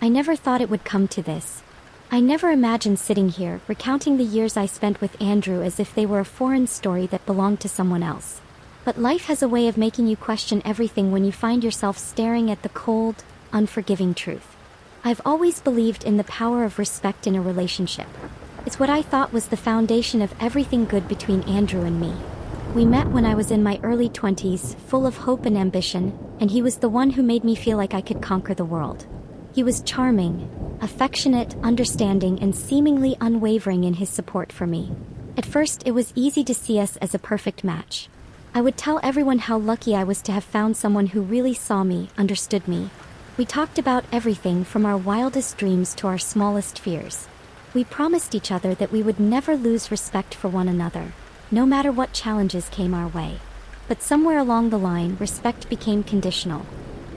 I never thought it would come to this. I never imagined sitting here, recounting the years I spent with Andrew as if they were a foreign story that belonged to someone else. But life has a way of making you question everything when you find yourself staring at the cold, unforgiving truth. I've always believed in the power of respect in a relationship. It's what I thought was the foundation of everything good between Andrew and me. We met when I was in my early 20s, full of hope and ambition, and he was the one who made me feel like I could conquer the world. He was charming, affectionate, understanding, and seemingly unwavering in his support for me. At first, it was easy to see us as a perfect match. I would tell everyone how lucky I was to have found someone who really saw me, understood me. We talked about everything from our wildest dreams to our smallest fears. We promised each other that we would never lose respect for one another, no matter what challenges came our way. But somewhere along the line, respect became conditional.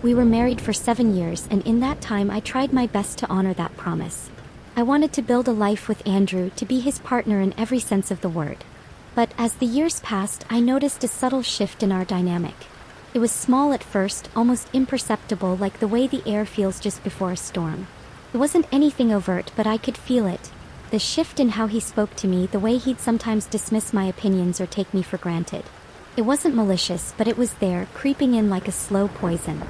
We were married for 7 years, and in that time I tried my best to honor that promise. I wanted to build a life with Andrew, to be his partner in every sense of the word. But as the years passed, I noticed a subtle shift in our dynamic. It was small at first, almost imperceptible, like the way the air feels just before a storm. It wasn't anything overt, but I could feel it. The shift in how he spoke to me, the way he'd sometimes dismiss my opinions or take me for granted. It wasn't malicious, but it was there, creeping in like a slow poison.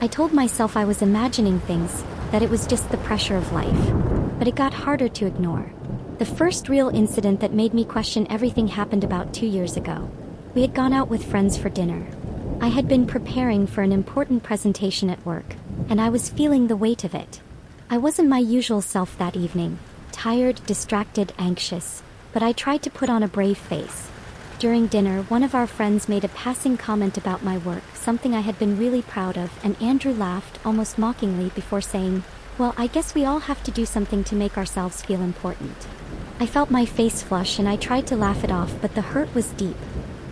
I told myself I was imagining things, that it was just the pressure of life. But it got harder to ignore. The first real incident that made me question everything happened about 2 years ago. We had gone out with friends for dinner. I had been preparing for an important presentation at work, and I was feeling the weight of it. I wasn't my usual self that evening, tired, distracted, anxious, but I tried to put on a brave face. During dinner, one of our friends made a passing comment about my work, something I had been really proud of, and Andrew laughed, almost mockingly, before saying, "Well, I guess we all have to do something to make ourselves feel important." I felt my face flush and I tried to laugh it off, but the hurt was deep.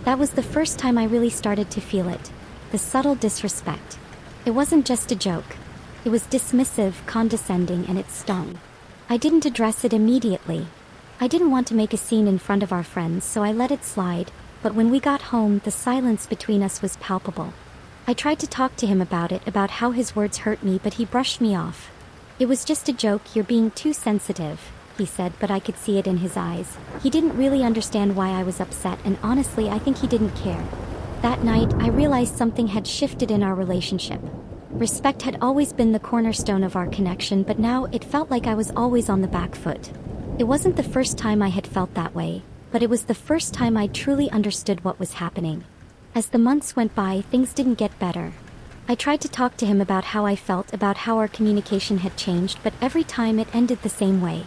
That was the first time I really started to feel it. The subtle disrespect. It wasn't just a joke. It was dismissive, condescending, and it stung. I didn't address it immediately. I didn't want to make a scene in front of our friends, so I let it slide, but when we got home, the silence between us was palpable. I tried to talk to him about it, about how his words hurt me, but he brushed me off. "It was just a joke, you're being too sensitive," he said, but I could see it in his eyes. He didn't really understand why I was upset, and honestly, I think he didn't care. That night, I realized something had shifted in our relationship. Respect had always been the cornerstone of our connection, but now it felt like I was always on the back foot. It wasn't the first time I had felt that way, but it was the first time I truly understood what was happening. As the months went by, things didn't get better. I tried to talk to him about how I felt, about how our communication had changed, but every time it ended the same way.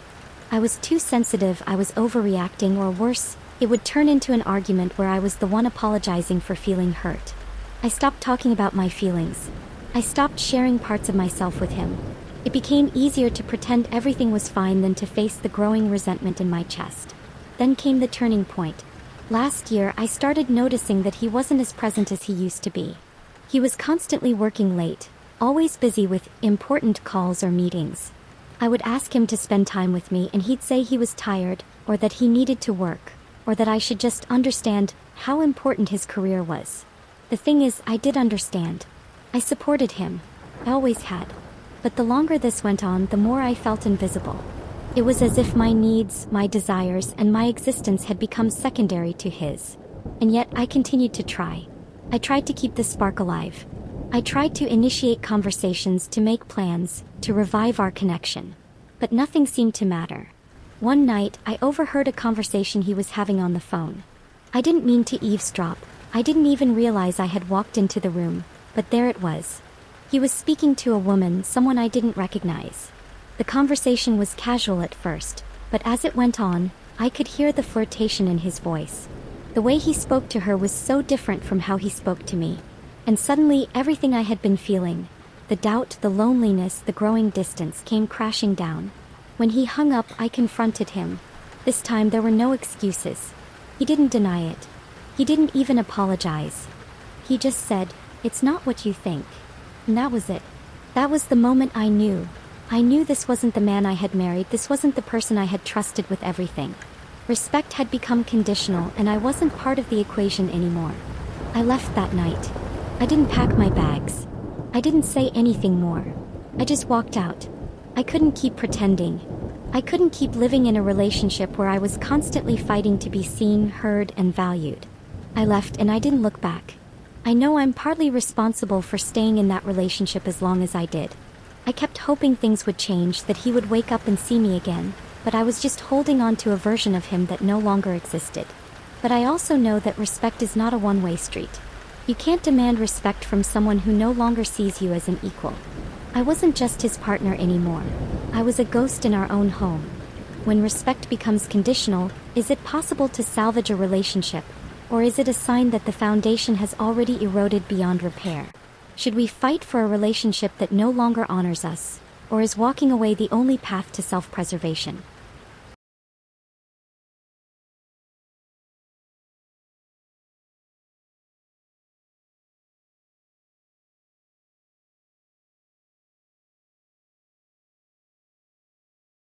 I was too sensitive, I was overreacting, or worse, it would turn into an argument where I was the one apologizing for feeling hurt. I stopped talking about my feelings. I stopped sharing parts of myself with him. It became easier to pretend everything was fine than to face the growing resentment in my chest. Then came the turning point. Last year, I started noticing that he wasn't as present as he used to be. He was constantly working late, always busy with important calls or meetings. I would ask him to spend time with me, and he'd say he was tired, or that he needed to work, or that I should just understand how important his career was. The thing is, I did understand. I supported him. I always had. But the longer this went on, the more I felt invisible. It was as if my needs, my desires, and my existence had become secondary to his. And yet, I continued to try. I tried to keep the spark alive. I tried to initiate conversations, to make plans, to revive our connection. But nothing seemed to matter. One night, I overheard a conversation he was having on the phone. I didn't mean to eavesdrop. I didn't even realize I had walked into the room, but there it was. He was speaking to a woman, someone I didn't recognize. The conversation was casual at first, but as it went on, I could hear the flirtation in his voice. The way he spoke to her was so different from how he spoke to me. And suddenly, everything I had been feeling, the doubt, the loneliness, the growing distance, came crashing down. When he hung up, I confronted him. This time there were no excuses. He didn't deny it. He didn't even apologize. He just said, "It's not what you think." And that was it. That was the moment I knew. I knew this wasn't the man I had married, this wasn't the person I had trusted with everything. Respect had become conditional, and I wasn't part of the equation anymore. I left that night. I didn't pack my bags. I didn't say anything more. I just walked out. I couldn't keep pretending. I couldn't keep living in a relationship where I was constantly fighting to be seen, heard, and valued. I left and I didn't look back. I know I'm partly responsible for staying in that relationship as long as I did. I kept hoping things would change, that he would wake up and see me again, but I was just holding on to a version of him that no longer existed. But I also know that respect is not a one-way street. You can't demand respect from someone who no longer sees you as an equal. I wasn't just his partner anymore. I was a ghost in our own home. When respect becomes conditional, is it possible to salvage a relationship? Or is it a sign that the foundation has already eroded beyond repair? Should we fight for a relationship that no longer honors us? Or is walking away the only path to self-preservation?